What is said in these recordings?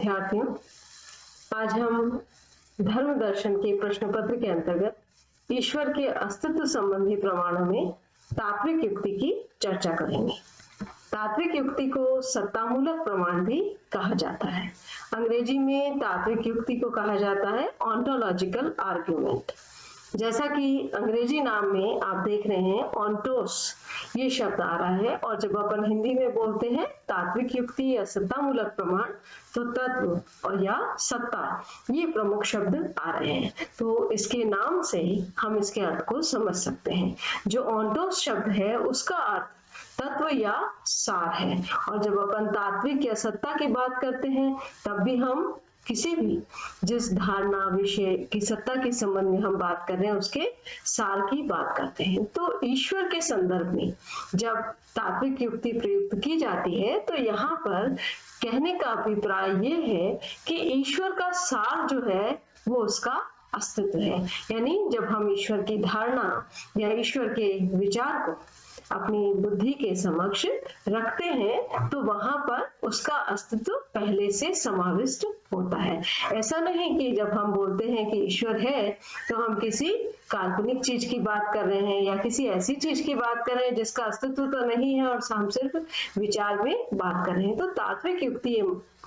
विद्यार्थियों, आज हम धर्म दर्शन के प्रश्न पत्र के अंतर्गत ईश्वर के अस्तित्व संबंधी प्रमाणों में तात्विक युक्ति की चर्चा करेंगे। तात्विक युक्ति को सत्तामूलक प्रमाण भी कहा जाता है। अंग्रेजी में तात्विक युक्ति को कहा जाता है ऑन्टोलॉजिकल आर्ग्यूमेंट। जैसा कि अंग्रेजी नाम में आप देख रहे हैं ऑन्टोस ये शब्द आ रहा है, और जब अपन हिंदी में बोलते हैं तात्विक युक्ति या सत्तामूलक प्रमाण तो तत्व और या सत्ता ये प्रमुख शब्द आ रहे हैं। तो इसके नाम से ही हम इसके अर्थ को समझ सकते हैं। जो ऑन्टोस शब्द है उसका अर्थ तत्व या सार है, और जब अपन तात्विक या सत्ता की बात करते हैं तब भी हम किसी भी जिस धारणा विषय की सत्ता के संबंध में हम बात कर रहे हैं उसके सार की बात करते हैं। तो ईश्वर के संदर्भ में जब तात्विक युक्ति प्रयुक्त की जाती है तो यहाँ पर कहने का अभिप्राय ये है कि ईश्वर का सार जो है वो उसका अस्तित्व है। यानी जब हम ईश्वर की धारणा या ईश्वर के विचार को अपनी बुद्धि के समक्ष रखते हैं तो वहां पर उसका अस्तित्व पहले से समाविष्ट होता है। ऐसा नहीं कि जब हम बोलते हैं कि ईश्वर है तो हम किसी काल्पनिक चीज की बात कर रहे हैं या किसी ऐसी चीज की बात कर रहे हैं जिसका अस्तित्व तो नहीं है और हम सिर्फ विचार में बात कर रहे हैं। तो तात्विक युक्ति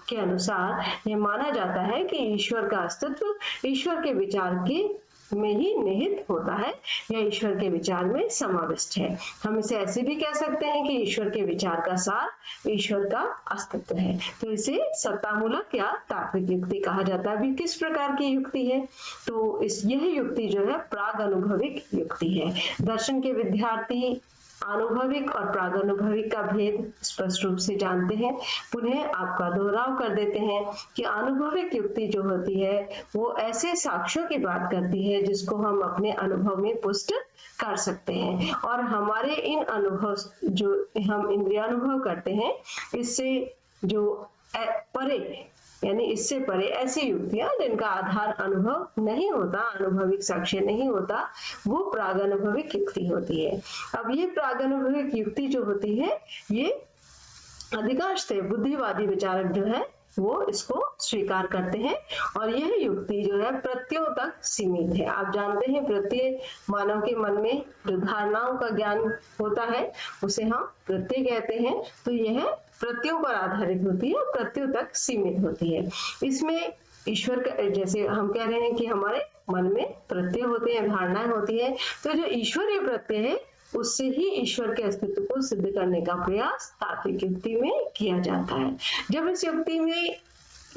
के अनुसार ये माना जाता है कि ईश्वर का अस्तित्व ईश्वर के विचार के में ही निहित होता है या ईश्वर के विचार में समाविष्ट है। हम इसे ऐसे भी कह सकते हैं कि ईश्वर के विचार का सार ईश्वर का अस्तित्व है। तो इसे सत्तामूलक या तात्विक युक्ति कहा जाता है। अभी किस प्रकार की युक्ति है? तो यह युक्ति जो है प्राग अनुभविक युक्ति है। दर्शन के विद्यार्थी आनुभविक और प्रागनुभविक का भेद स्पष्ट रूप से जानते हैं। पुनः आपका दोहराव कर देते हैं कि आनुभविक युक्ति जो होती है वो ऐसे साक्ष्यों की बात करती है जिसको हम अपने अनुभव में पुष्ट कर सकते हैं, और हमारे इन अनुभव जो हम इंद्रियानुभव करते हैं इससे जो परे यानी इससे परे ऐसी युक्तियां जिनका आधार अनुभव नहीं होता, अनुभविक साक्ष्य नहीं होता, वो प्रागनुभविक युक्ति होती है। अब ये प्रागनुभविक युक्ति जो होती है ये अधिकांशतः बुद्धिवादी विचारक जो है वो इसको स्वीकार करते हैं, और यह युक्ति जो है प्रत्ययों तक सीमित है। आप जानते हैं प्रत्यय मानव के मन में जो धारणाओं का ज्ञान होता है उसे हम प्रत्यय कहते हैं। तो यह प्रत्ययों पर आधारित होती है, प्रत्ययों तक सीमित होती है। इसमें ईश्वर का, जैसे हम कह रहे हैं कि हमारे मन में प्रत्यय होते हैं, धारणाएं होती है, तो जो ईश्वरीय प्रत्यय है उससे ही ईश्वर के अस्तित्व को सिद्ध करने का प्रयास तात्विक युक्ति में किया जाता है। जब इस युक्ति में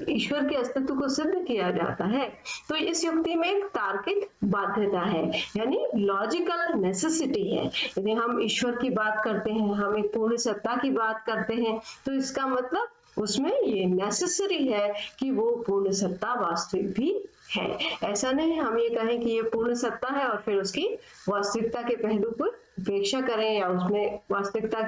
ईश्वर के अस्तित्व को सिद्ध किया जाता है तो इस युक्ति में एक तार्किक बाध्यता है, यानी लॉजिकल नेसेसिटी है। यदि हम ईश्वर की बात करते हैं, हम एक पूर्ण सत्ता की बात करते हैं, तो इसका मतलब उसमें ये नेसेसरी है कि वो पूर्ण सत्ता वास्तविक भी है। ऐसा नहीं हम ये कहें कि ये पूर्ण सत्ता है और फिर उसकी वास्तविकता के पहलू पर उपेक्षा करें या उसमें वास्तविकता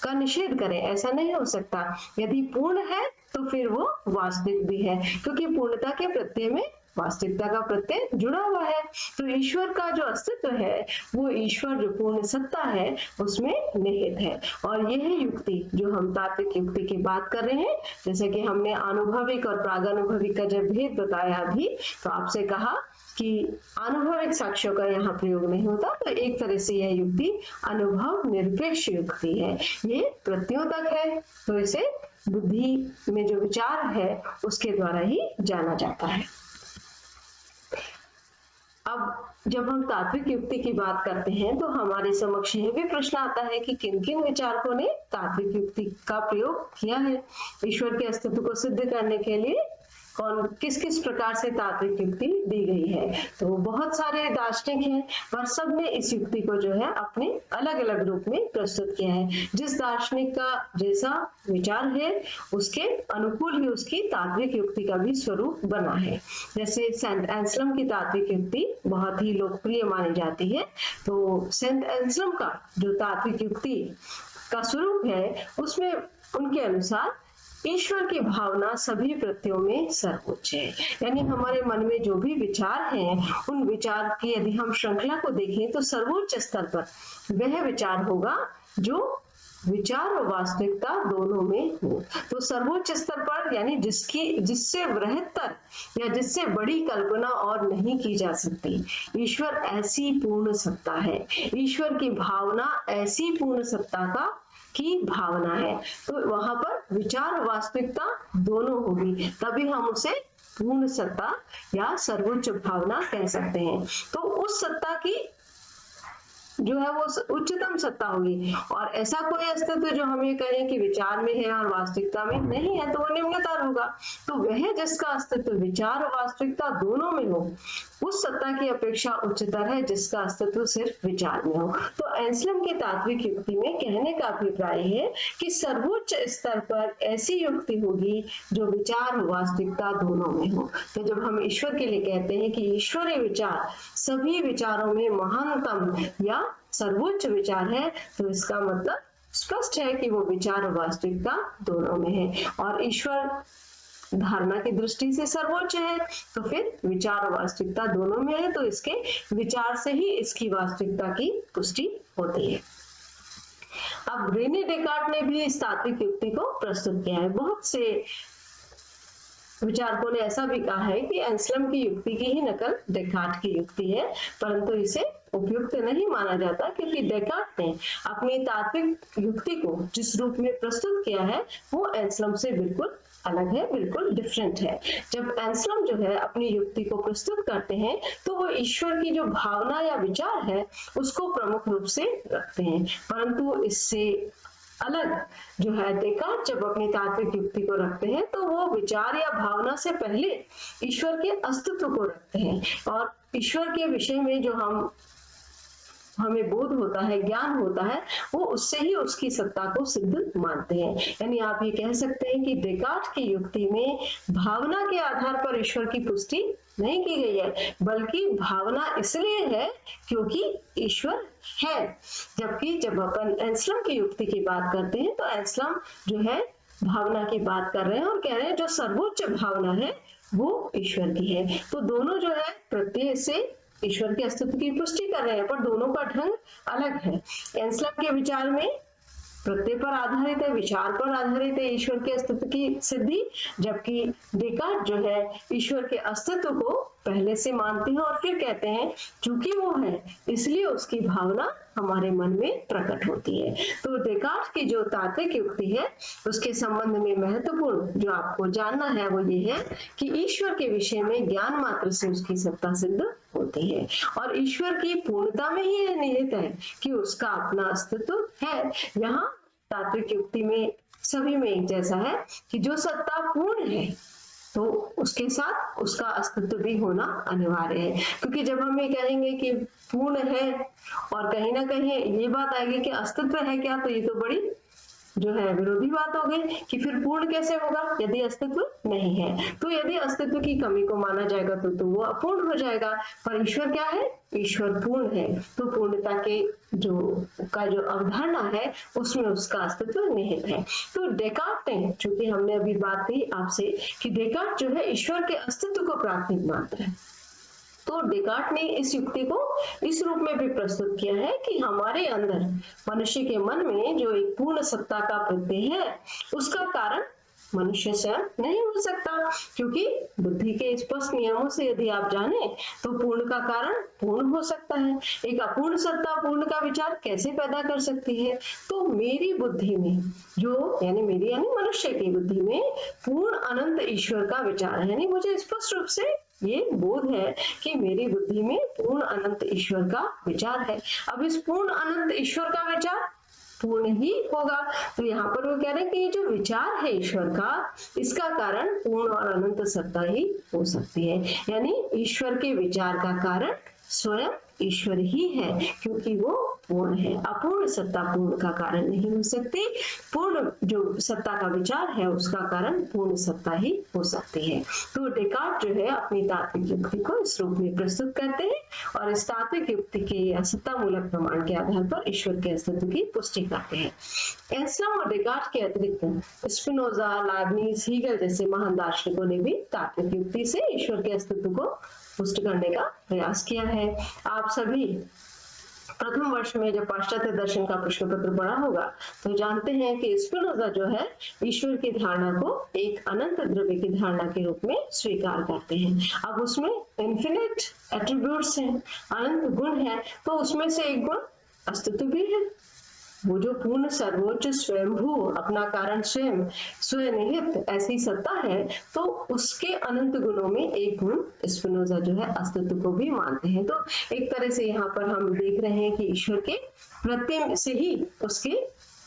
का निषेध करें, ऐसा नहीं हो सकता। यदि पूर्ण है तो फिर वो वास्तविक भी है, क्योंकि पूर्णता के प्रत्यय में वास्तविकता का प्रत्यय जुड़ा हुआ है। तो ईश्वर का जो अस्तित्व है वो ईश्वर जो पूर्ण सत्ता है उसमें निहित है। और यह युक्ति जो हम तात्विक युक्ति की बात कर रहे हैं, जैसे कि हमने आनुभविक और प्रागनुभविक का जब भेद बताया अभी, तो आपसे कहा कि अनुभविक साक्ष्यों का यहाँ प्रयोग नहीं होता, तो एक तरह से यह युक्ति अनुभव निरपेक्ष युक्ति है। ये प्रत्ययों तक है, तो इसे बुद्धि में जो विचार है उसके द्वारा ही जाना जाता है। अब जब हम तात्विक युक्ति की बात करते हैं तो हमारे समक्ष यह भी प्रश्न आता है कि किन किन विचारकों ने तात्विक युक्ति का प्रयोग किया है ईश्वर के अस्तित्व को सिद्ध करने के लिए। कौन किस किस प्रकार से तात्विक युक्ति दी गई है? तो बहुत सारे दार्शनिक हैं, पर सब ने इस युक्ति को जो है अपने अलग अलग रूप में प्रस्तुत किया है। जिस दार्शनिक का जैसा विचार है उसके अनुकूल ही उसकी तात्विक युक्ति का भी स्वरूप बना है। जैसे सेंट एंसलम की तात्विक युक्ति बहुत ही लोकप्रिय मानी जाती है। तो सेंट एंसलम का जो तात्विक युक्ति का स्वरूप है उसमें उनके अनुसार ईश्वर की भावना सभी प्रत्ययों में सर्वोच्च है। यानी हमारे मन में जो भी विचार हैं उन विचार की यदि हम श्रृंखला को देखें तो सर्वोच्च स्तर पर वह विचार होगा जो विचार और वास्तविकता दोनों में हो। तो सर्वोच्च स्तर पर यानी जिससे बृहत्तर या जिससे बड़ी कल्पना और नहीं की जा सकती। ईश्वर ऐसी पूर्ण सत्ता है, ईश्वर की भावना ऐसी पूर्ण सत्ता की भावना है। तो वहां पर विचार और वास्तविकता दोनों होगी, तभी हम उसे पूर्ण सत्ता या सर्वोच्च भावना कह सकते हैं। तो उस सत्ता की जो है वो उच्चतम सत्ता होगी। और ऐसा कोई अस्तित्व जो हम ये कहें कि विचार में है और वास्तविकता में नहीं है, तो वो निम्नतर होगा। तो वह जिसका अस्तित्व विचार और वास्तविकता दोनों में हो, उस सत्ता की अपेक्षा उच्चतर है जिसका अस्तित्व सिर्फ विचार में हो। तो एंसलम की तात्विक युक्ति में कहने का अभिप्राय है कि सर्वोच्च स्तर पर ऐसी युक्ति होगी जो विचार और वास्तविकता दोनों में हो। तो जब हम ईश्वर के लिए कहते हैं कि ईश्वरीय विचार सभी विचारों में महानतम या सर्वोच्च विचार है, तो इसका मतलब स्पष्ट है कि वो विचार और वास्तविकता दोनों में है। और ईश्वर धारणा की दृष्टि से सर्वोच्च है, तो फिर विचार और वास्तविकता दोनों में है, तो इसके विचार से ही इसकी वास्तविकता की पुष्टि होती है। अब रेने डेकार्ट ने भी इस तात्विक युक्ति को प्रस्तुत किया है। बहुत से विचारकों ने ऐसा भी कहा है कि एंसलम की युक्ति की ही नकल डेकार्ट की युक्ति है, परंतु इसे उपयुक्त नहीं माना जाता, क्योंकि डेकार्ट ने अपनी तात्विक युक्ति को जिस रूप में प्रस्तुत किया है वो एंसलम से बिल्कुल अलग है, बिल्कुल डिफरेंट है। जब एंसलम जो है अपनी युक्ति को प्रस्तुत करते हैं तो वो ईश्वर की जो भावना या विचार है उसको प्रमुख रूप से रखते हैं, परंतु इससे अलग जो है डेकार्ट जब अपनी तात्विक युक्ति को रखते हैं तो वो विचार या भावना से पहले ईश्वर के अस्तित्व को रखते हैं, और ईश्वर के विषय में जो हमें बोध होता है, ज्ञान होता है, वो उससे ही उसकी सत्ता को सिद्ध मानते हैं। यानी आप ये कह सकते हैं कि डेकार्ट की युक्ति में भावना के आधार पर ईश्वर की पुष्टि नहीं की गई है, बल्कि भावना इसलिए है क्योंकि ईश्वर है। जबकि जब अपन एंसलम की युक्ति की बात करते हैं तो एंसलम जो है भावना की बात कर रहे हैं और कह रहे हैं जो सर्वोच्च भावना है वो ईश्वर की है। तो दोनों जो है प्रत्यय से ईश्वर के अस्तित्व की पुष्टि कर रहे हैं, पर दोनों का ढंग अलग है। एंसलम के विचार में प्रत्यय पर आधारित है, विचार पर आधारित है ईश्वर के अस्तित्व की सिद्धि, जबकि डेकार्ट जो है ईश्वर के अस्तित्व को पहले से मानते हैं और फिर कहते हैं क्योंकि वो है इसलिए उसकी भावना हमारे मन में प्रकट होती है। तो डेकार्ट की जो तात्विक युक्ति है उसके संबंध में महत्वपूर्ण जो आपको जानना है वो ये है कि ईश्वर के विषय में ज्ञान मात्र से उसकी सत्ता सिद्ध होती है, और ईश्वर की पूर्णता में ही निहित है कि उसका अपना अस्तित्व है। यहाँ तात्विक युक्ति में सभी में एक जैसा है कि जो सत्ता पूर्ण है तो उसके साथ उसका अस्तित्व भी होना अनिवार्य है, क्योंकि जब हम ये कहेंगे कि पूर्ण है और कहीं ना कहीं ये बात आएगी कि अस्तित्व है क्या, तो ये तो बड़ी जो है विरोधी बात हो गई कि फिर पूर्ण कैसे होगा यदि अस्तित्व नहीं है। तो यदि अस्तित्व की कमी को माना जाएगा तो वो अपूर्ण हो जाएगा। पर ईश्वर क्या है? ईश्वर पूर्ण है, तो पूर्णता के जो अवधारणा है उसमें उसका अस्तित्व निहित है। तो डेकार्ट ने, चूंकि हमने अभी बात की आपसे कि डेकार्ट जो है ईश्वर के अस्तित्व को प्राथमिक मानता है, तो डेकार्ट ने इस युक्ति को इस रूप में भी प्रस्तुत किया है कि हमारे अंदर मनुष्य के मन में जो एक पूर्ण सत्ता का प्रत्यय है उसका कारण मनुष्य स्वयं नहीं हो सकता, क्योंकि बुद्धि के स्पष्ट नियमों से यदि आप जाने तो पूर्ण का कारण पूर्ण हो सकता है। एक अपूर्ण सत्ता पूर्ण का विचार कैसे पैदा कर सकती है? तो मेरी बुद्धि में जो यानी मनुष्य की बुद्धि में पूर्ण अनंत ईश्वर का विचार है, यानी मुझे स्पष्ट रूप से ये बोध है कि मेरी बुद्धि में पूर्ण अनंत ईश्वर का विचार है। अब इस पूर्ण अनंत ईश्वर का विचार पूर्ण ही होगा, तो यहाँ पर वो कह रहे हैं कि ये जो विचार है ईश्वर का इसका कारण पूर्ण और अनंत सत्ता ही हो सकती है। यानी ईश्वर के विचार का कारण स्वयं ईश्वर ही है, क्योंकि वो पूर्ण है। अपूर्ण सत्ता पूर्ण का कारण नहीं हो सकती, पूर्ण जो सत्ता का विचार है उसका कारण पूर्ण सत्ता ही हो सकती है। तो डेकार्ट जो है अपनी तात्विक युक्ति को इस रूप में प्रस्तुत करते हैं और इस तात्विक युक्ति के सत्ता मूलक प्रमाण के आधार पर ईश्वर के अस्तित्व की पुष्टि करते हैं। एंसलम और डेकार्ट के अतिरिक्त स्पिनोजा, लाइबनिज, हीगल जैसे महान दार्शनिकों ने भी तात्विक युक्ति से ईश्वर के अस्तित्व को पुष्ट करने का प्रयास किया है। आप सभी प्रथम वर्ष में जब पाश्चात्य दर्शन का प्रश्न पत्र पढ़ा होगा तो जानते हैं कि स्पिनोजा जो है ईश्वर की धारणा को एक अनंत द्रव्य की धारणा के रूप में स्वीकार करते हैं। अब उसमें इन्फिनिट एट्रीब्यूट्स हैं, अनंत गुण है, तो उसमें से एक गुण अस्तित्व भी है। वो जो पूर्ण सर्वोच्च स्वयंभू अपना कारण स्वयं स्वनिहित ऐसी सत्ता है, तो उसके अनंत गुणों में एक गुण स्पिनोजा जो है अस्तित्व को भी मानते हैं। तो एक तरह से यहाँ पर हम देख रहे हैं कि ईश्वर के प्रत्यय से ही उसके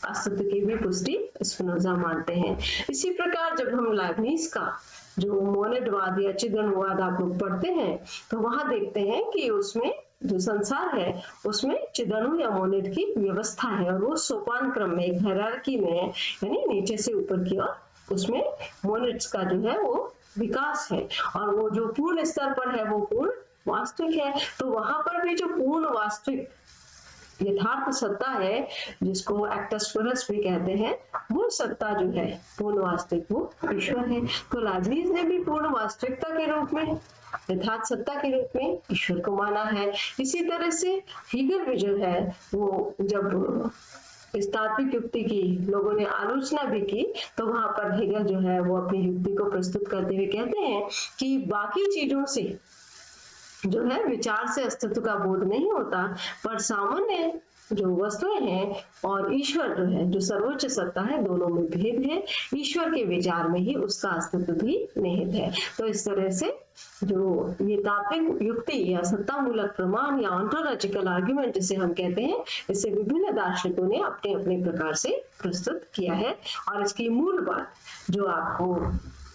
अस्तित्व की भी पुष्टि स्पिनोजा मानते हैं। इसी प्रकार जब हम लाइबनिज का जो मोनेडवाद या चिदणवाद आप लोग पढ़ते हैं तो वहां देखते हैं कि उसमें जो संसार है उसमें चिदणु या मोनेड की व्यवस्था है और वो सोपान क्रम में एक हायरार्की में है, यानी नीचे से ऊपर की ओर उसमें मोनेड्स का जो है वो विकास है और वो जो पूर्ण स्तर पर है वो पूर्ण वास्तविक है। तो वहां पर भी जो पूर्ण वास्तविक यथार्थ सत्ता है जिसको एक्टस पुरस भी कहते हैं, वो सत्ता जो है पूर्ण वास्तविक वो ईश्वर है। तो लाइबनिज ने भी पूर्ण वास्तविकता के रूप में यथार्थ सत्ता के रूप में ईश्वर को माना है। इसी तरह से हीगल भी जो है वो जब इस तात्विक युक्ति की लोगों ने आलोचना भी की तो वहां पर हीगल जो है वो अपनी युक्ति को प्रस्तुत करते हुए कहते हैं कि बाकी चीजों से जो है विचार से अस्तित्व का बोध नहीं होता, पर सामान्य जो वस्तुएं हैं और ईश्वर जो है जो सर्वोच्च सत्ता है दोनों में भेद है। ईश्वर के विचार में ही उसका अस्तित्व भी निहित है। तो इस तरह से जो ये तात्विक युक्ति या सत्तामूलक प्रमाण या ऑन्टोलॉजिकल आर्ग्यूमेंट जिसे हम कहते हैं, इसे विभिन्न दार्शनिकों ने अपने अपने प्रकार से प्रस्तुत किया है। और इसकी मूल बात जो आपको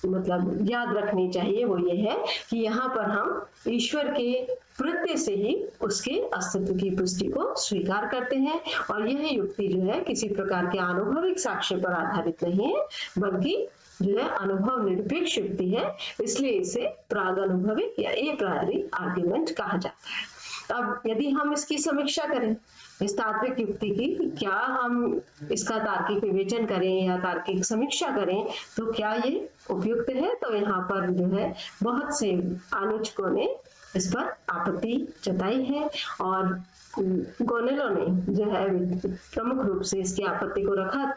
मतलब याद रखनी चाहिए वो ये है कि यहाँ पर हम ईश्वर के प्रत्यय से ही उसके अस्तित्व की पुष्टि को स्वीकार करते हैं और यह युक्ति जो है किसी प्रकार के अनुभविक साक्ष्य पर आधारित नहीं है बल्कि जो है अनुभव निरपेक्ष युक्ति है, इसलिए इसे प्राग अनुभविक या ए प्रायरी आर्ग्यूमेंट कहा जाता है। अब यदि हम इसकी समीक्षा करें इस तात्विक युक्ति की, क्या हम इसका तार्किक विवेचन करें या तार्किक समीक्षा करें तो क्या ये उपयुक्त है, तो यहाँ पर जो है बहुत से आलोचकों ने इस पर आपत्ति जताई है और गोनेलो ने जो है प्रमुख रूप से इसकी आपत्ति को रखा,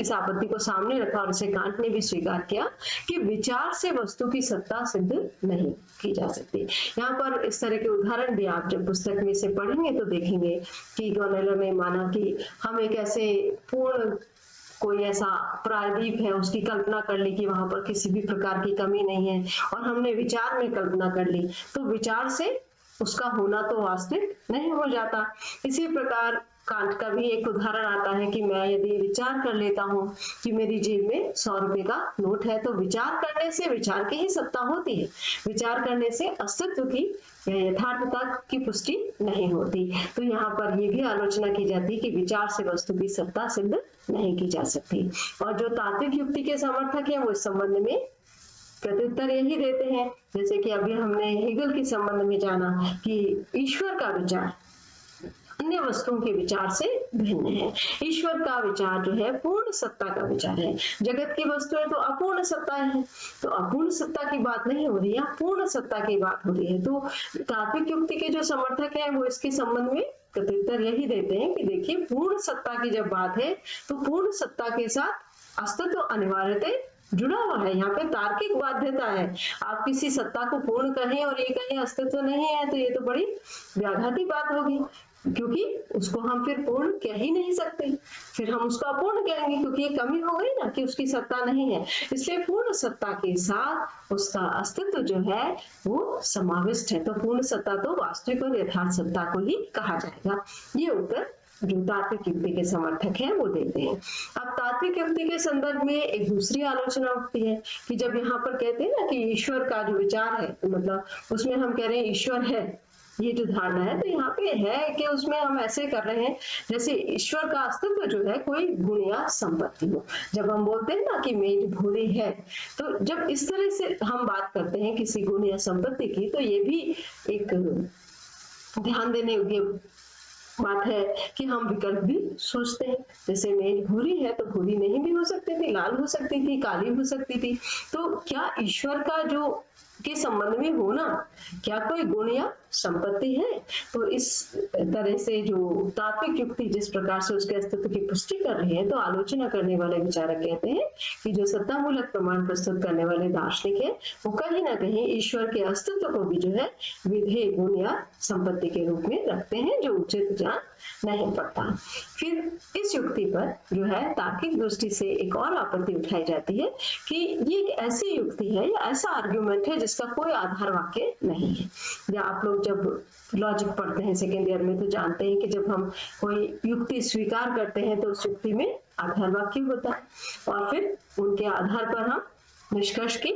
इस आपत्ति को सामने रखा और इसे कांट ने भी स्वीकार किया कि विचार से वस्तु की सत्ता सिद्ध नहीं की जा सकती। यहाँ पर इस तरह के उदाहरण भी आप जब पुस्तक में से पढ़ेंगे तो देखेंगे कि गोनेलो ने माना कि हम एक ऐसे पूर्ण कोई ऐसा प्रायद्वीप है उसकी कल्पना कर ली कि वहां पर किसी भी प्रकार की कमी नहीं है और हमने विचार में कल्पना कर ली, तो विचार से उसका होना तो वास्तविक नहीं हो जाता। इसी प्रकार कांट का भी एक उदाहरण आता है कि मैं यदि विचार कर लेता हूँ कि मेरी जेब में 100 रुपए का नोट है, तो विचार करने से विचार की ही सत्ता होती है, विचार करने से अस्तित्व की या यथार्थता की पुष्टि नहीं होती। तो यहाँ पर ये भी आलोचना की जाती है कि विचार से वस्तु की सत्ता सिद्ध नहीं की जा सकती। और जो तात्विक युक्ति के समर्थक हैं वो इस संबंध में प्रत्युत्तर यही देते हैं, जैसे कि अभी हमने हेगल के संबंध में जाना कि ईश्वर का विचार अन्य वस्तुओं के विचार से भिन्न है। ईश्वर का विचार जो है पूर्ण सत्ता का विचार है, जगत की वस्तुएं तो अपूर्ण सत्ता है, तो अपूर्ण सत्ता की बात नहीं हो रही है, पूर्ण सत्ता की बात हो रही है। तो तात्विक युक्ति के जो समर्थक हैं वो इसके संबंध में प्रत्युत्तर यही देते हैं कि देखिए पूर्ण सत्ता की जब बात है तो पूर्ण सत्ता के साथ अस्तित्व अनिवार्यतः जुड़ा हुआ है, यहाँ पे तार्किक बाध्यता है। आप किसी सत्ता को पूर्ण कहें और ये कहें अस्तित्व नहीं है तो ये तो बड़ी व्याघाती बात होगी, क्योंकि उसको हम फिर पूर्ण कह ही नहीं सकते, फिर हम उसको अपूर्ण कहेंगे क्योंकि ये कमी हो गई ना कि उसकी सत्ता नहीं है। इसलिए पूर्ण सत्ता के साथ उसका अस्तित्व जो है वो समाविष्ट है, तो पूर्ण सत्ता तो वास्तविक और यथार्थ सत्ता को ही कहा जाएगा। ये उत्तर जो तात्विक युक्ति के समर्थक हैं वो देते हैं। अब तात्विक युक्ति के संदर्भ में एक दूसरी आलोचना उठती है कि जब यहाँ पर कहते हैं ना कि ईश्वर का जो विचार है, तो मतलब उसमें हम कह रहे हैं ईश्वर है, ये जो धारणा है, तो यहाँ पे है कि उसमें हम ऐसे कर रहे हैं जैसे ईश्वर का अस्तित्व जो है कोई गुण या संपत्ति हो। जब हम बोलते हैं ना कि मेज भूरी है, तो जब इस तरह से हम बात करते हैं किसी गुण या संपत्ति की, तो ये भी एक ध्यान देने योग्य बात है कि हम विकल्प भी सोचते हैं। जैसे मेज भूरी है तो भूरी नहीं भी हो सकती थी, लाल हो सकती थी, काली हो सकती थी। तो क्या ईश्वर का जो के संबंध में होना क्या कोई गुण या संपत्ति है? तो इस तरह से जो तात्विक युक्ति जिस प्रकार से उसके अस्तित्व की पुष्टि कर रही है, तो आलोचना करने वाले विचारक कहते हैं कि जो सत्तामूलक प्रमाण प्रस्तुत करने वाले दार्शनिक है, वो कहीं ना कहीं ईश्वर के अस्तित्व को भी जो है विधेय, गुण या संपत्ति के रूप में रखते हैं, जो उचित जान नहीं पड़ता। फिर इस युक्ति पर जो है तार्किक दृष्टि से एक और आपत्ति उठाई जाती है कि ये एक ऐसी युक्ति है या ऐसा आर्गुमेंट है जिसका कोई आधार वाक्य नहीं है। या आप लोग जब लॉजिक पढ़ते हैं सेकेंड ईयर में तो जानते हैं कि जब हम कोई युक्ति स्वीकार करते हैं तो उस युक्ति में आधार वाक्य होता है और फिर उनके आधार पर हम निष्कर्ष की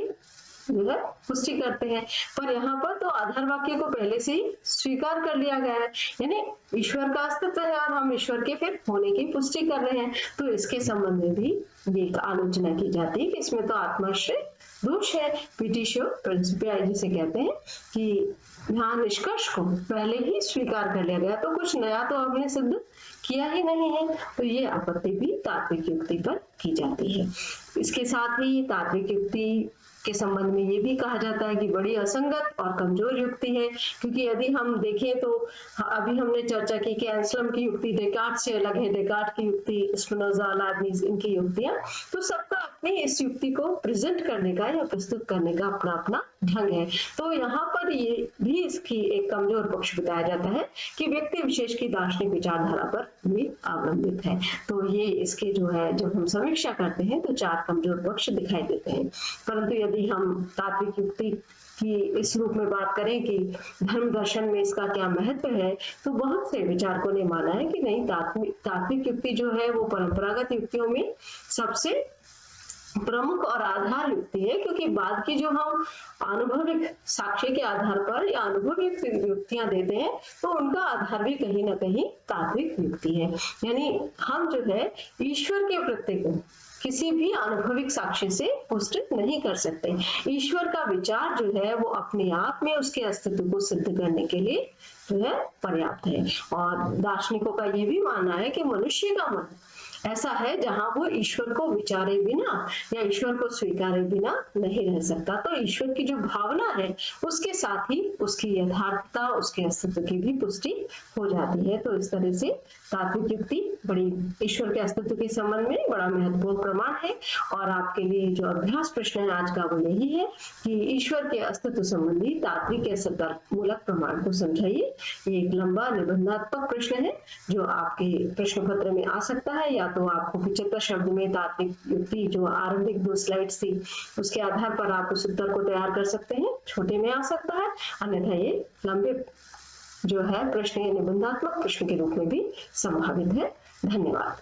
जो है पुष्टि करते हैं। पर यहाँ पर तो आधार वाक्य को पहले से ही स्वीकार कर लिया गया है, यानी ईश्वर का अस्तित्व है और हम ईश्वर के फिर होने की पुष्टि कर रहे हैं। तो इसके संबंध में भी ये आलोचना की जाती है कि इसमें तो आत्माश्रय दोष है, पिटिशो प्रिंसिपिया जिसे कहते हैं कि यहाँ निष्कर्ष को पहले ही स्वीकार कर लिया गया, तो कुछ नया तो हमने सिद्ध किया ही नहीं है। तो ये आपत्ति भी तात्विक युक्ति पर की जाती है। इसके साथ ही तात्विक युक्ति के संबंध में ये भी कहा जाता है कि बड़ी असंगत और कमजोर युक्ति है, क्योंकि यदि हम देखें तो अभी हमने चर्चा की कि एंसलम की युक्ति डेकार्ट से अलग है, डेकार्ट की युक्ति, स्पिनोजा, लाइब्निज, इनकी युक्तियां, तो सबका अपनी इस युक्ति को प्रेजेंट करने का या प्रस्तुत करने का अपना अपना ढंग है। तो यहाँ पर ये भी इसकी एक कमजोर पक्ष बताया जाता है कि व्यक्ति विशेष की दार्शनिक विचारधारा पर भी अवलंबित है। तो ये इसके जो है जब हम समीक्षा करते हैं तो 4 कमजोर पक्ष दिखाई देते हैं। परंतु यदि हम तात्विक युक्ति की इस रूप में बात करें कि धर्म दर्शन में इसका क्या महत्व है, तो बहुत से विचारकों ने माना है कि नहीं, तात्विक युक्ति जो है वो परंपरागत युक्तियों में सबसे प्रमुख और आधार युक्ति है, क्योंकि बाद की जो हम अनुभविक साक्ष्य के आधार पर या अनुभविक युक्तियां देते हैं तो उनका आधार भी कहीं ना कहीं तात्विक युक्ति है। यानी हम जो है ईश्वर के प्रति किसी भी अनुभविक साक्ष्य से पुष्ट नहीं कर सकते। ईश्वर का विचार जो है वो अपने आप में उसके अस्तित्व को सिद्ध करने के लिए जो है पर्याप्त है। और दार्शनिकों का ये भी मानना है कि मनुष्य का मन ऐसा है जहां वो ईश्वर को विचारे बिना या ईश्वर को स्वीकारे बिना नहीं रह सकता। तो ईश्वर की जो भावना है उसके साथ ही उसकी यथार्थता, उसके अस्तित्व की भी पुष्टि हो जाती है। तो इस तरह से तात्विक युक्ति बड़ी ईश्वर के अस्तित्व के संबंध में बड़ा महत्वपूर्ण प्रमाण है। और आपके लिए जो अभ्यास प्रश्न है आज का वो यही है कि ईश्वर के अस्तित्व संबंधी तात्विक या सतर्कमूलक प्रमाण को समझाइए। ये एक लंबा निबंधात्मक प्रश्न है जो आपके प्रश्न पत्र में आ सकता है, या तो आपको 75 शब्द में तात्विक युक्ति जो आरंभिक 2 स्लाइड्स थी उसके आधार पर आप उस उत्तर को तैयार कर सकते हैं, छोटे में आ सकता है, अन्यथा ये लंबे जो है प्रश्न या निबंधात्मक प्रश्न के रूप में भी संभावित है। धन्यवाद।